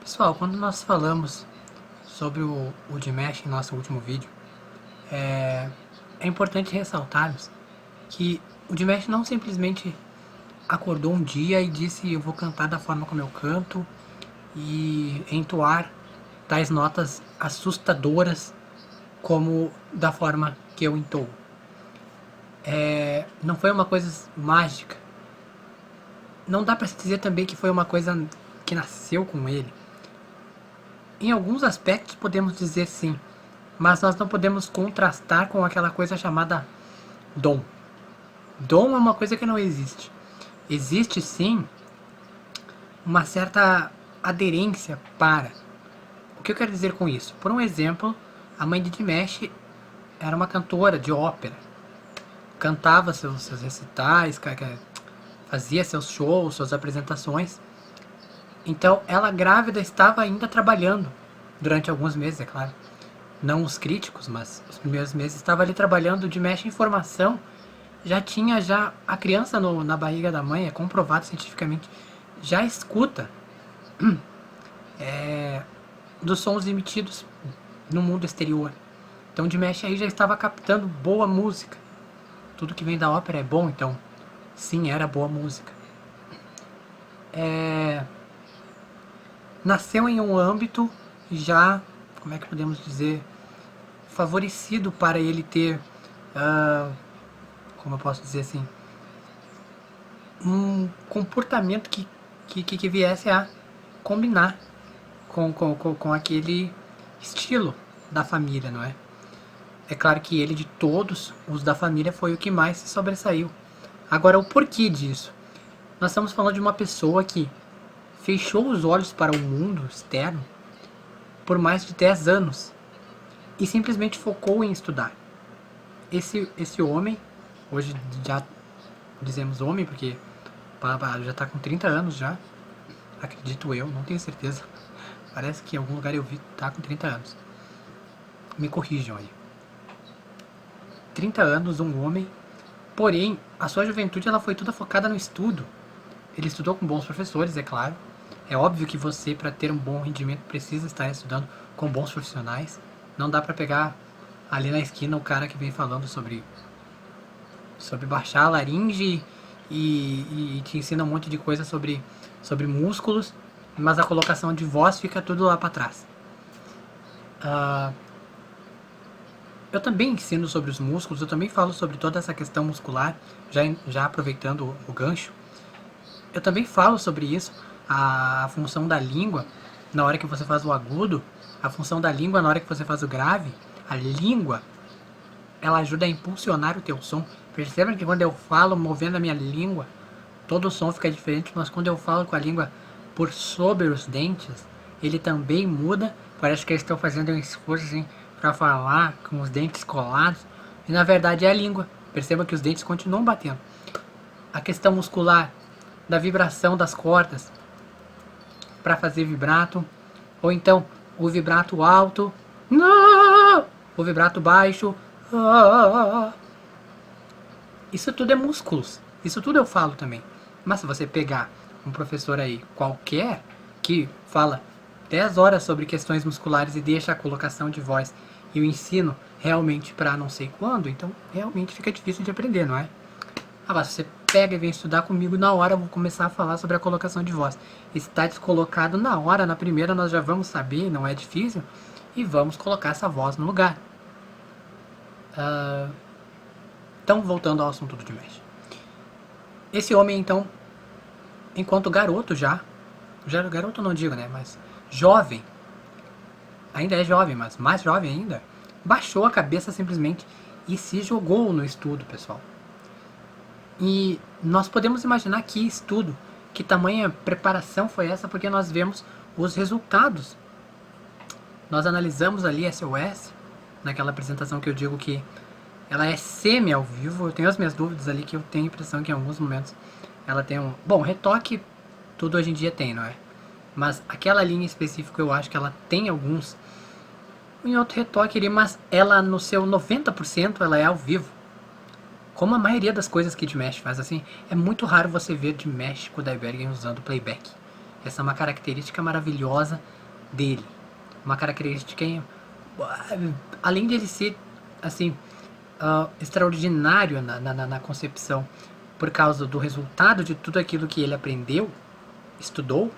Pessoal, quando nós falamos sobre o Dimesh em nosso último vídeo, é importante ressaltarmos que o Dimesh não simplesmente acordou um dia e disse eu vou cantar da forma como eu canto e entoar tais notas assustadoras como da forma que eu entoo. Não foi uma coisa mágica. Não dá para se dizer também que foi uma coisa que nasceu com ele. Em alguns aspectos podemos dizer sim, mas nós não podemos contrastar com aquela coisa chamada dom. Dom é uma coisa que não existe. Existe sim uma certa aderência para. O que eu quero dizer com isso? Por um exemplo, a mãe de Dimesh era uma cantora de ópera. Cantava seus recitais, fazia seus shows, suas apresentações. Então, ela grávida estava ainda trabalhando durante alguns meses, é claro. Não os críticos, mas os primeiros meses estava ali trabalhando de mexe em formação. Já tinha a criança na barriga da mãe, é comprovado cientificamente, já escuta dos sons emitidos no mundo exterior. Então de mexe aí já estava captando boa música. Tudo que vem da ópera é bom, então sim, era boa música. Nasceu em um âmbito já, como é que podemos dizer, favorecido para ele ter, como eu posso dizer assim, um comportamento que viesse a combinar com aquele estilo da família, não é? É claro que ele, de todos os da família, foi o que mais se sobressaiu. Agora, o porquê disso? Nós estamos falando de uma pessoa que fechou os olhos para o mundo externo por mais de 10 anos e simplesmente focou em estudar. Esse homem, hoje já dizemos homem porque já está com 30 anos já, acredito eu, não tenho certeza. Parece que em algum lugar eu vi, tá com 30 anos. Me corrijam aí. 30 anos, um homem, porém, a sua juventude ela foi toda focada no estudo. Ele estudou com bons professores, é claro. É óbvio que você, para ter um bom rendimento, precisa estar estudando com bons profissionais. Não dá para pegar ali na esquina o cara que vem falando sobre baixar a laringe e te ensina um monte de coisa sobre músculos, mas a colocação de voz fica tudo lá para trás. Eu também ensino sobre os músculos, eu também falo sobre toda essa questão muscular, já aproveitando o gancho. Eu também falo sobre isso, a função da língua na hora que você faz o agudo, a função da língua na hora que você faz o grave. A língua, ela ajuda a impulsionar o teu som. Percebam que quando eu falo movendo a minha língua, todo o som fica diferente, mas quando eu falo com a língua por sobre os dentes, ele também muda. Parece que eles estão fazendo um esforço assim, para falar com os dentes colados, e na verdade é a língua. Perceba que os dentes continuam batendo. A questão muscular da vibração das cordas para fazer vibrato, ou então o vibrato alto, o vibrato baixo. Isso tudo é músculos. Isso tudo eu falo também. Mas se você pegar um professor aí qualquer que fala 10 horas sobre questões musculares e deixa a colocação de voz e o ensino realmente para não sei quando, então realmente fica difícil de aprender, não é? Mas você pega e vem estudar comigo, na hora eu vou começar a falar sobre a colocação de voz. Está descolocado na hora, na primeira nós já vamos saber, não é difícil, e vamos colocar essa voz no lugar. Então, voltando ao assunto do Dimesh. Esse homem, então, enquanto garoto já garoto não digo, né, mas jovem, ainda é jovem, mas mais jovem ainda, baixou a cabeça simplesmente e se jogou no estudo, pessoal. E nós podemos imaginar que estudo, que tamanha preparação foi essa, porque nós vemos os resultados. Nós analisamos ali SOS, naquela apresentação que eu digo que ela é semi ao vivo. Eu tenho as minhas dúvidas ali, que eu tenho a impressão que em alguns momentos ela tem um... Bom, retoque tudo hoje em dia tem, não é? Mas aquela linha específica eu acho que ela tem alguns em outro retoque ali, mas ela no seu 90% ela é ao vivo. Como a maioria das coisas que Dimesh faz assim, é muito raro você ver Dimesh com o Daibergen usando playback. Essa é uma característica maravilhosa dele. Uma característica, além de ele ser, assim, extraordinário na concepção, por causa do resultado de tudo aquilo que ele aprendeu, estudou,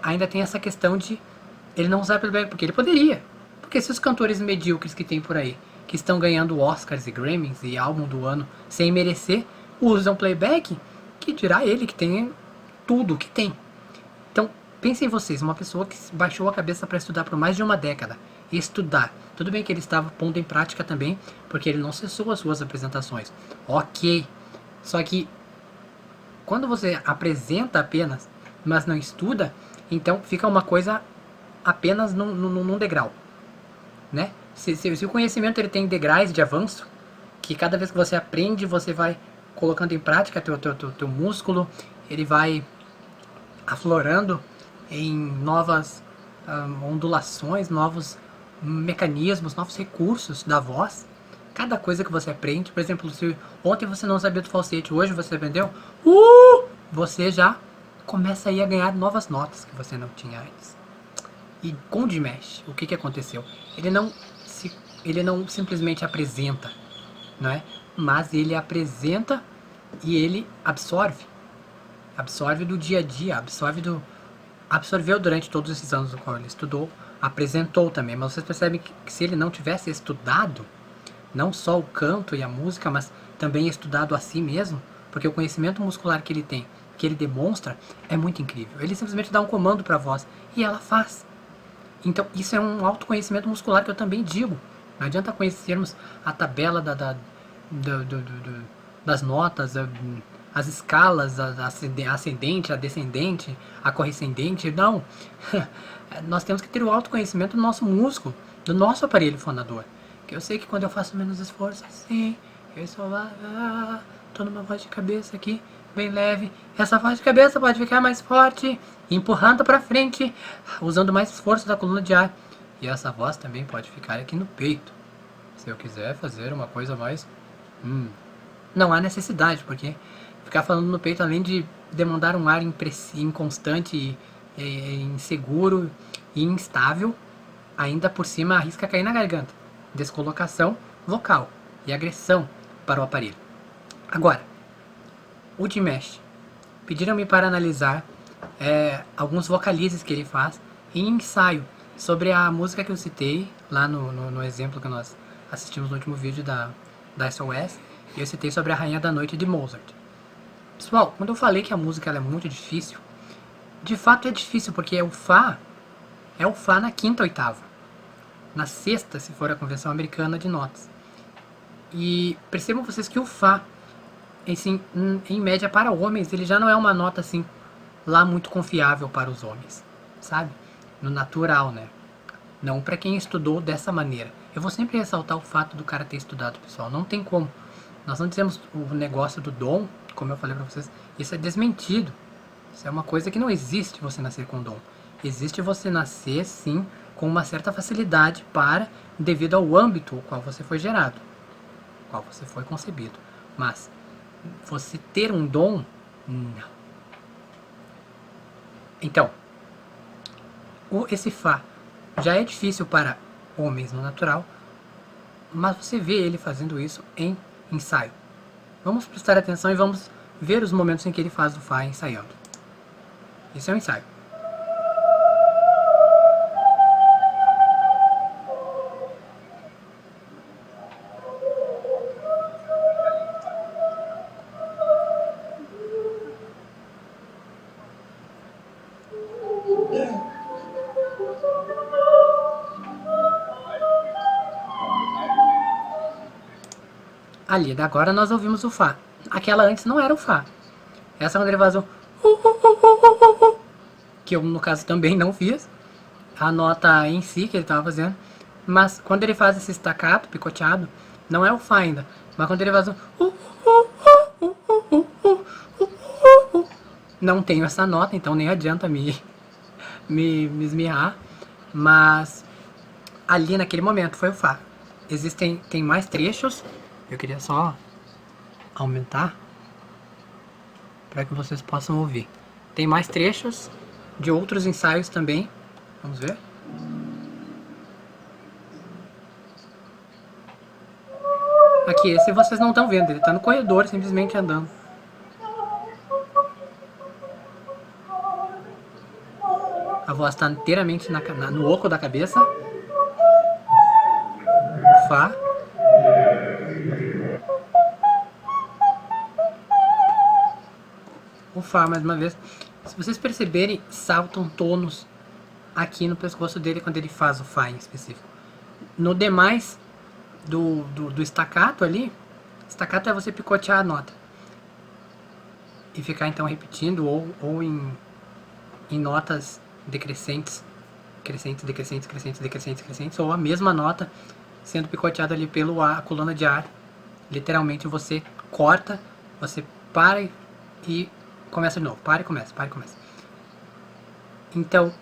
ainda tem essa questão de ele não usar playback, porque ele poderia. Porque esses cantores medíocres que tem por aí, que estão ganhando Oscars e Grammys e álbum do ano sem merecer, usam playback, que dirá ele que tem tudo que tem. Então, pensem vocês, uma pessoa que baixou a cabeça para estudar por mais de uma década, e estudar. Tudo bem que ele estava pondo em prática também, porque ele não cessou as suas apresentações. Ok. Só que, quando você apresenta apenas, mas não estuda, então fica uma coisa apenas num degrau. Né? Se o conhecimento ele tem degraus de avanço, que cada vez que você aprende, você vai colocando em prática teu músculo, ele vai aflorando em novas ondulações, novos mecanismos, novos recursos da voz. Cada coisa que você aprende, por exemplo, se ontem você não sabia do falsete, hoje você aprendeu, você já começa aí a ganhar novas notas que você não tinha antes. E com o Dimesh, o que aconteceu? Ele não simplesmente apresenta, não é? Mas ele apresenta e ele absorve. Absorve do dia a dia, absorveu durante todos esses anos no qual ele estudou, apresentou também. Mas vocês percebem que se ele não tivesse estudado, não só o canto e a música, mas também estudado a si mesmo, porque o conhecimento muscular que ele tem, que ele demonstra, é muito incrível. Ele simplesmente dá um comando para a voz e ela faz. Então, isso é um autoconhecimento muscular que eu também digo. Não adianta conhecermos a tabela das notas, as escalas, a ascendente, a descendente, a correscendente. Não. Nós temos que ter o autoconhecimento do nosso músculo, do nosso aparelho fonador. Que eu sei que quando eu faço menos esforço, assim, eu só tô numa voz de cabeça aqui, bem leve. Essa voz de cabeça pode ficar mais forte, empurrando para frente, usando mais esforço da coluna de ar. E essa voz também pode ficar aqui no peito. Se eu quiser fazer uma coisa mais... Não há necessidade, porque ficar falando no peito, além de demandar um ar inconstante, inseguro e instável, ainda por cima arrisca cair na garganta. Descolocação vocal e agressão para o aparelho. Agora, o Dimesh. Pediram-me para analisar alguns vocalizes que ele faz em ensaio sobre a música que eu citei lá no exemplo que nós assistimos no último vídeo da SOS. E eu citei sobre a Rainha da Noite de Mozart. Pessoal, quando eu falei que a música ela é muito difícil, de fato é difícil, porque é o Fá na quinta oitava. Na sexta, se for a convenção americana de notas. E percebam vocês que o Fá, assim, em média para homens, ele já não é uma nota assim lá muito confiável para os homens, sabe? No natural, né? Não para quem estudou dessa maneira. Eu vou sempre ressaltar o fato do cara ter estudado, pessoal. Não tem como. Nós não dizemos o negócio do dom, como eu falei para vocês. Isso é desmentido. Isso é uma coisa que não existe você nascer com dom. Existe você nascer, sim, com uma certa facilidade devido ao âmbito ao qual você foi gerado, ao qual você foi concebido. Mas você ter um dom, não. Então, esse Fá já é difícil para homens no natural, mas você vê ele fazendo isso em ensaio. Vamos prestar atenção e vamos ver os momentos em que ele faz o Fá ensaiando. Isso é um ensaio. Ali, agora nós ouvimos o Fá. Aquela antes não era o Fá. Essa quando ele faz o que eu no caso também não fiz. A nota em si que ele estava fazendo. Mas quando ele faz esse staccato, picoteado, não é o Fá ainda. Mas quando ele faz o não tenho essa nota, então nem adianta me esmirrar. Mas ali naquele momento foi o Fá. Tem mais trechos. Eu queria só aumentar para que vocês possam ouvir. Tem mais trechos de outros ensaios também. Vamos ver. Aqui, esse vocês não estão vendo, ele está no corredor, simplesmente andando. A voz está inteiramente no oco da cabeça. O Fá. O Fá, mais uma vez. Se vocês perceberem, saltam tonos aqui no pescoço dele quando ele faz o Fá em específico. No demais do staccato ali, staccato é você picotear a nota e ficar então repetindo ou em notas decrescentes, crescentes, decrescentes, crescentes, decrescentes, crescentes, ou a mesma nota sendo picoteada ali pela coluna de ar. Literalmente você corta, você para e começa de novo, para e começa, para e começa. Então,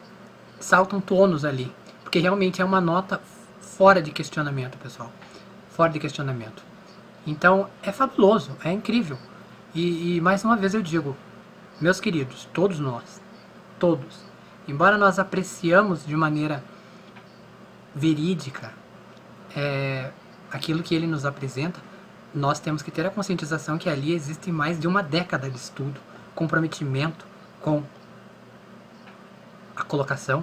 saltam tonos ali, porque realmente é uma nota fora de questionamento, pessoal. Fora de questionamento. Então, é fabuloso, é incrível. E mais uma vez eu digo, meus queridos, todos nós, todos, embora nós apreciamos de maneira verídica aquilo que ele nos apresenta, nós temos que ter a conscientização que ali existe mais de uma década de estudo, comprometimento com a colocação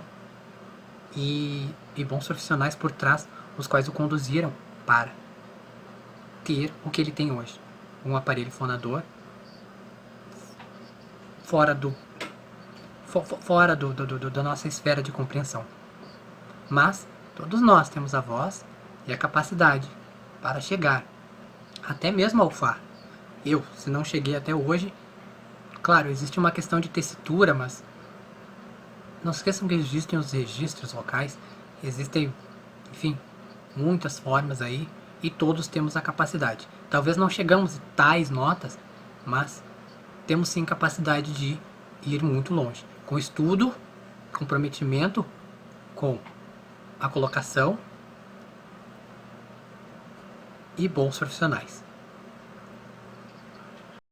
e bons profissionais por trás, os quais o conduziram para ter o que ele tem hoje. Um aparelho fonador fora da nossa esfera de compreensão. Mas todos nós temos a voz e a capacidade para chegar até mesmo ao Fá. Eu, se não cheguei até hoje, claro, existe uma questão de tessitura, mas não se esqueçam que existem os registros vocais, existem, enfim, muitas formas aí, e todos temos a capacidade. Talvez não chegamos a tais notas, mas temos sim capacidade de ir muito longe. Com estudo, comprometimento, com a colocação e bons profissionais.